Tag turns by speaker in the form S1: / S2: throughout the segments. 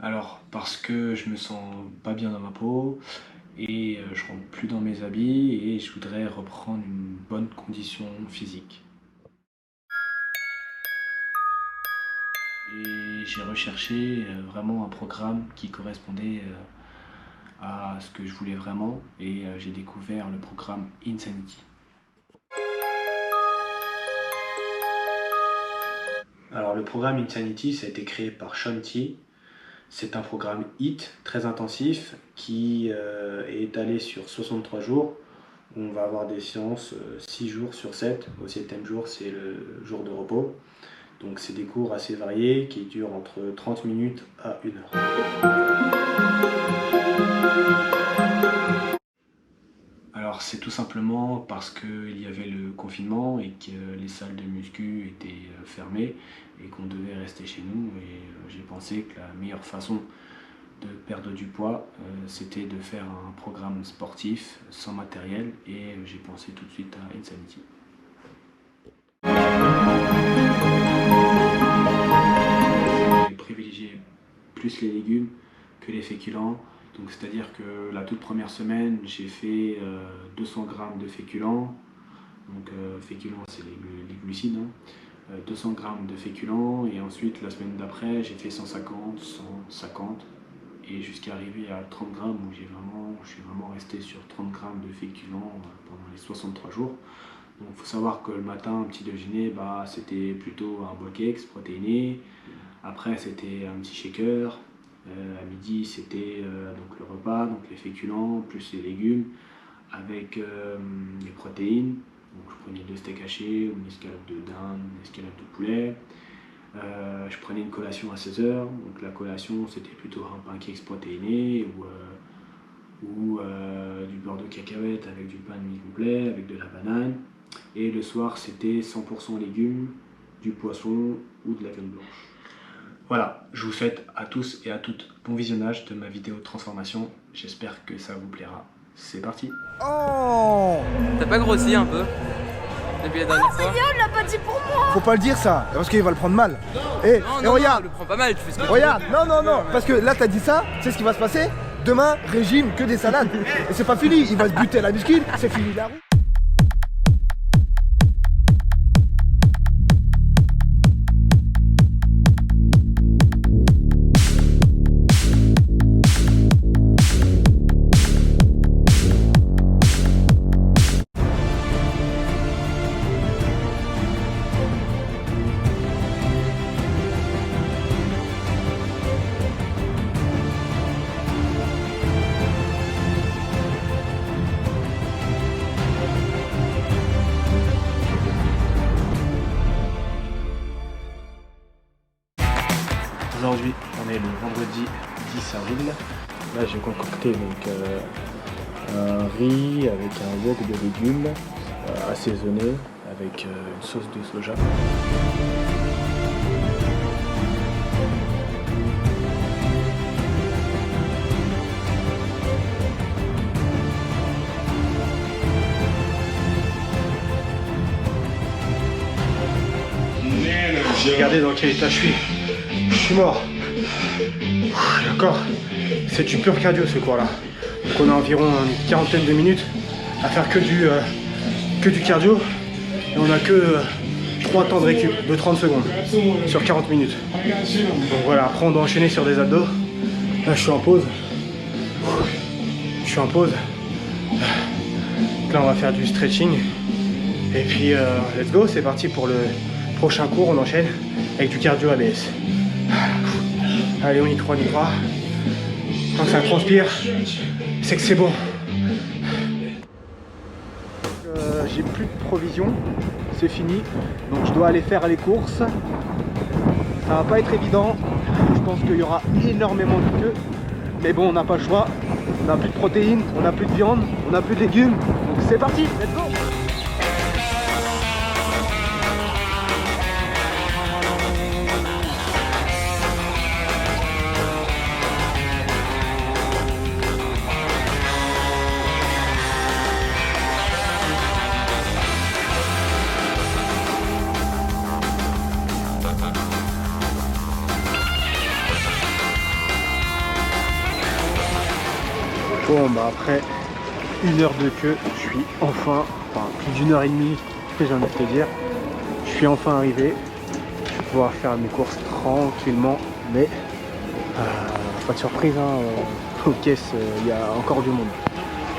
S1: Alors, parce que je me sens pas bien dans ma peau et je rentre plus dans mes habits et je voudrais reprendre une bonne condition physique. Et j'ai recherché vraiment un programme qui correspondait à ce que je voulais vraiment et j'ai découvert le programme Insanity. Alors, le programme Insanity, ça a été créé par Shaun T. C'est un programme HIIT très intensif qui est étalé sur 63 jours. On va avoir des séances 6 jours sur 7. Au 7e jour, c'est le jour de repos. Donc c'est des cours assez variés qui durent entre 30 minutes à 1 heure. Alors c'est tout simplement parce qu'il y avait le confinement et que les salles de muscu étaient fermées et qu'on devait rester chez nous. Et j'ai pensé que la meilleure façon de perdre du poids, c'était de faire un programme sportif sans matériel et j'ai pensé tout de suite à Insanity. J'ai privilégié plus les légumes que les féculents. Donc c'est-à-dire que la toute première semaine, j'ai fait 200 grammes de féculents. Donc féculents, c'est les glucides. 200 grammes de féculents et ensuite la semaine d'après, j'ai fait 150, 150 et jusqu'à arriver à 30 grammes où je suis vraiment resté sur 30 grammes de féculents pendant les 63 jours. Donc il faut savoir que le matin, petit déjeuner, c'était plutôt un Bokex protéiné. Après, c'était un petit shaker. À midi, c'était donc le repas, donc les féculents, plus les légumes, avec les protéines. Donc je prenais 2 steaks hachés, une escalope de dinde, une escalope de poulet. Je prenais une collation à 16 heures. Donc la collation, c'était plutôt un pancake protéiné ou du beurre de cacahuète avec du pain de mie complet, avec de la banane. Et le soir, c'était 100% légumes, du poisson ou de la viande blanche. Voilà, je vous souhaite à tous et à toutes bon visionnage de ma vidéo de transformation. J'espère que ça vous plaira. C'est parti.
S2: Oh,
S3: T'as pas grossi un peu depuis la dernière fois?
S4: On l'a pas dit pour moi.
S2: faut pas le dire ça, parce qu'il va le prendre mal. Et
S3: Non,
S2: regarde,
S3: le prends pas mal, tu fais ce que tu
S2: regarde,
S3: veux.
S2: non, parce que là t'as dit ça, c'est ce qui va se passer. Demain, régime, que des salades. Et c'est pas fini, il va se buter à la muscule, c'est fini la roue.
S1: Aujourd'hui, on est le vendredi 10 avril. Là, j'ai concocté donc, un riz avec un wok de légumes assaisonné avec une sauce de soja. Regardez dans quel état je suis. Je suis mort. D'accord. C'est du pur cardio ce cours là. Donc on a environ une quarantaine de minutes à faire que du cardio. Et on a que 3 temps de récup de 30 secondes sur 40 minutes. Donc voilà, après on doit enchaîner sur des abdos. Là je suis en pause. Je suis en pause. Donc là on va faire du stretching. Et puis let's go, c'est parti pour le prochain cours, on enchaîne avec du cardio ABS. Allez, on y croit, on y croit. Quand ça transpire, c'est que c'est bon. J'ai plus de provisions, c'est fini. Donc je dois aller faire les courses. Ça va pas être évident. Je pense qu'il y aura énormément de queue. Mais bon, on n'a pas le choix. On n'a plus de protéines, on n'a plus de viande, on n'a plus de légumes. Donc c'est parti, let's go!
S4: Bon bah après 1 heure de queue, je suis enfin, plus d'1 h 30, j'ai envie de te dire, je suis enfin arrivé. Je vais pouvoir faire mes courses tranquillement, mais pas de surprise, hein, aux caisses il y a encore du monde.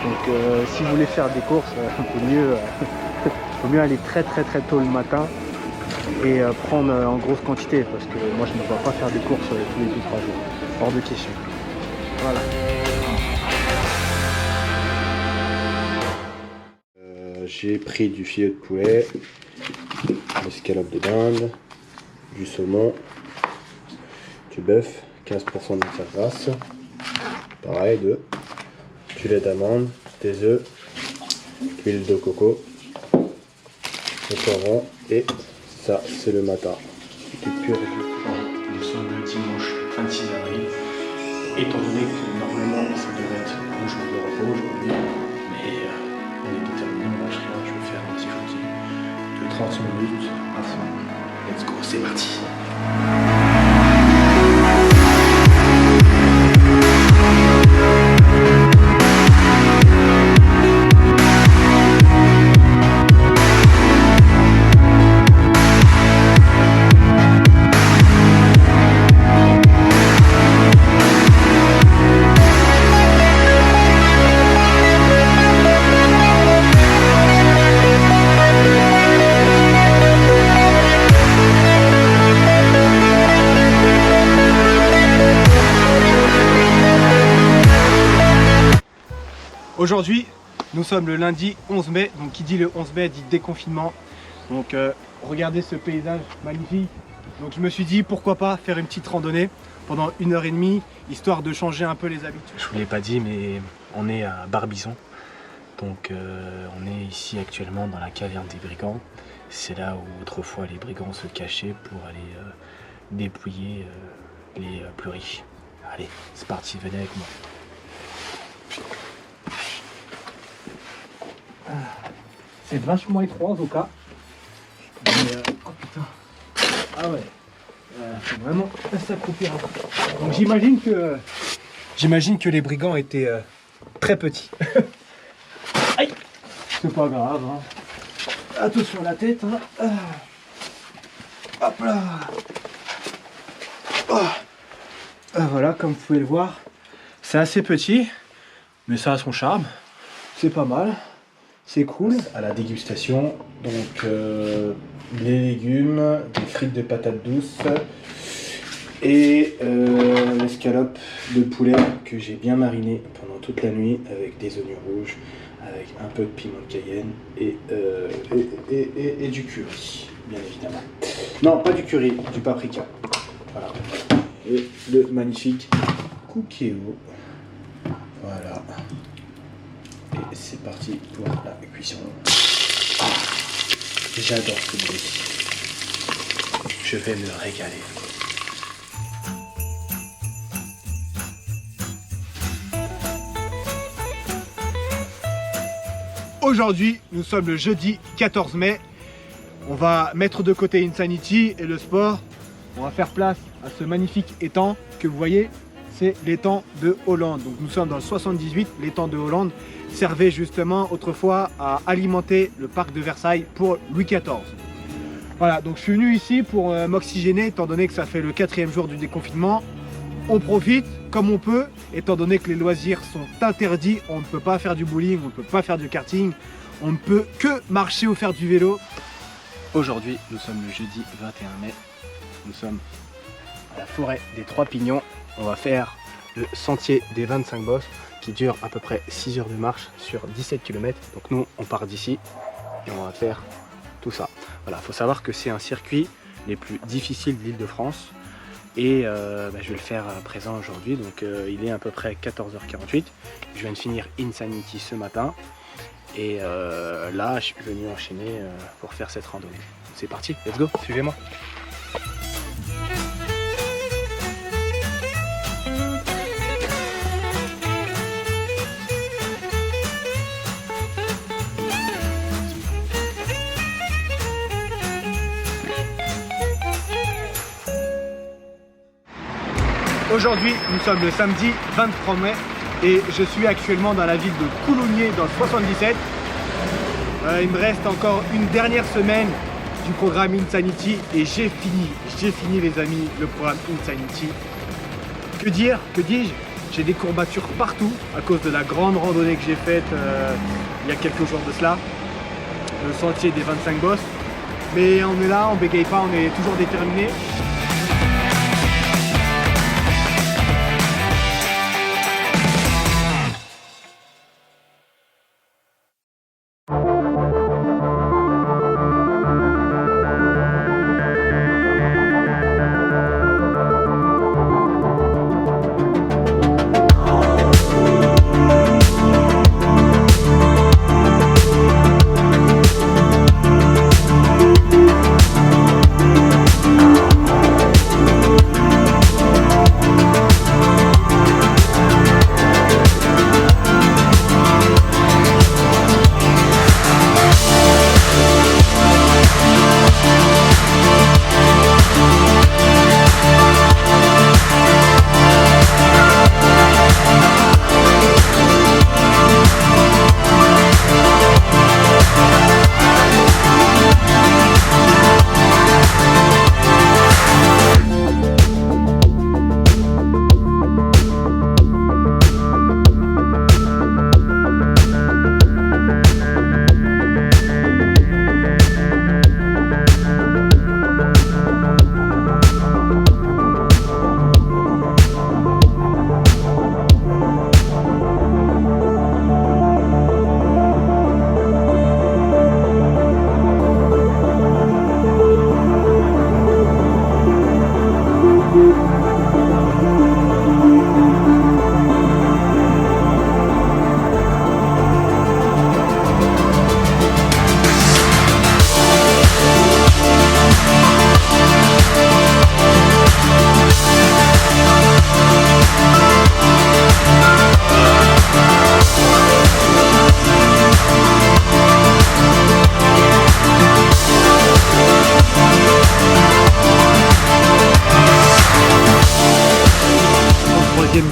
S4: Donc si vous voulez faire des courses, vaut mieux aller très tôt le matin et prendre en grosse quantité, parce que moi je ne peux pas faire des courses tous les 2-3 jours, hors de question. Voilà. J'ai pris du filet de poulet, des escalopes de dinde, du saumon, du bœuf, 15% de matière grasse, pareil, du lait d'amande, des œufs, l'huile de coco, le poivron, et ça c'est le matin, du pur jus.
S1: Nous sommes le dimanche 26 avril, étant donné que normalement ça devrait être un jour de repos aujourd'hui, mais on est déterminé, on lâche rien, je vais faire un petit footing de 30 minutes à fond. Let's go, c'est parti.
S4: Aujourd'hui, nous sommes le lundi 11 mai, donc qui dit le 11 mai dit déconfinement. Donc regardez ce paysage magnifique. Donc je me suis dit pourquoi pas faire une petite randonnée pendant 1 h 30, histoire de changer un peu les habitudes. Je vous l'ai pas dit, mais on est à Barbizon. Donc on est ici actuellement dans la caverne des brigands. C'est là où autrefois les brigands se cachaient pour aller dépouiller les plus riches. Allez, c'est parti, venez avec moi. C'est vachement étroit en tout cas. Mais oh putain. Ah ouais. Faut vraiment s'accroupir. Donc j'imagine que les brigands étaient très petits. Aïe. C'est pas grave. Hein. Attention à la tête. Hein. Hop là. Oh. Voilà, comme vous pouvez le voir, c'est assez petit, mais ça a son charme. C'est pas mal. C'est cool.
S1: À la dégustation, donc les légumes, des frites de patates douces et l'escalope de poulet que j'ai bien mariné pendant toute la nuit avec des oignons rouges, avec un peu de piment de Cayenne et du curry, bien évidemment. Non, pas du curry, du paprika. Voilà. Et le magnifique cookéo. Voilà. Et c'est parti pour la cuisson. J'adore ce bruit. Je vais me régaler.
S4: Aujourd'hui, nous sommes le jeudi 14 mai. On va mettre de côté Insanity et le sport. On va faire place à ce magnifique étang que vous voyez. C'est l'étang de Hollande. Donc nous sommes dans le 78. L'étang de Hollande servait justement autrefois à alimenter le parc de Versailles pour Louis XIV. Voilà, donc je suis venu ici pour m'oxygéner étant donné que ça fait le 4e jour du déconfinement. On profite comme on peut, étant donné que les loisirs sont interdits. On ne peut pas faire du bowling, on ne peut pas faire du karting, on ne peut que marcher ou faire du vélo. Aujourd'hui, nous sommes le jeudi 21 mai. Nous sommes à la forêt des 3 Pignons. On va faire le sentier des 25 bosses qui dure à peu près 6 heures de marche sur 17 km. Donc nous, on part d'ici et on va faire tout ça. Voilà, il faut savoir que c'est un circuit les plus difficiles de l'Île-de-France. Et je vais le faire à présent aujourd'hui. Donc il est à peu près 14h48. Je viens de finir Insanity ce matin. Et là, je suis venu enchaîner pour faire cette randonnée. C'est parti, let's go, suivez-moi. Aujourd'hui, nous sommes le samedi 23 mai. et je suis actuellement dans la ville de Coulommiers dans le 77. Il me reste encore une dernière semaine du programme Insanity et j'ai fini les amis le programme Insanity. Que dire, que dis-je? J'ai des courbatures partout à cause de la grande randonnée que j'ai faite il y a quelques jours de cela, le sentier des 25 bosses. Mais on est là, on bégaye pas, on est toujours déterminé.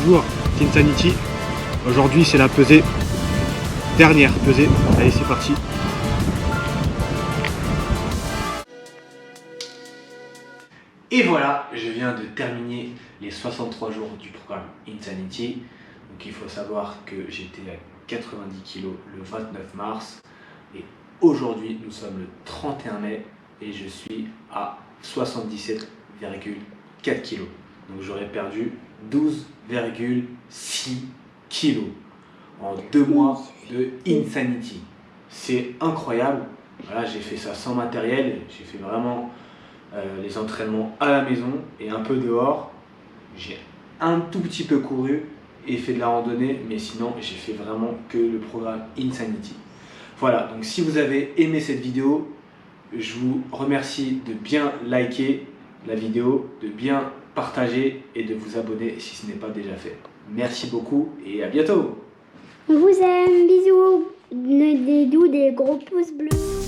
S4: Jour d'Insanity. Aujourd'hui c'est la pesée, dernière pesée. Allez, c'est parti.
S1: Et voilà, je viens de terminer les 63 jours du programme Insanity. Donc il faut savoir que j'étais à 90 kg le 29 mars et aujourd'hui nous sommes le 31 mai et je suis à 77,4 kg. Donc j'aurais perdu 12,6 kg en 2 mois de Insanity. C'est incroyable. Voilà, j'ai fait ça sans matériel, j'ai fait vraiment les entraînements à la maison et un peu dehors. J'ai un tout petit peu couru et fait de la randonnée, mais sinon j'ai fait vraiment que le programme Insanity. Voilà, donc si vous avez aimé cette vidéo, je vous remercie de bien liker la vidéo, de bien partager et de vous abonner si ce n'est pas déjà fait. Merci beaucoup et à bientôt.
S5: On vous aime, bisous, des doux, des gros pouces bleus.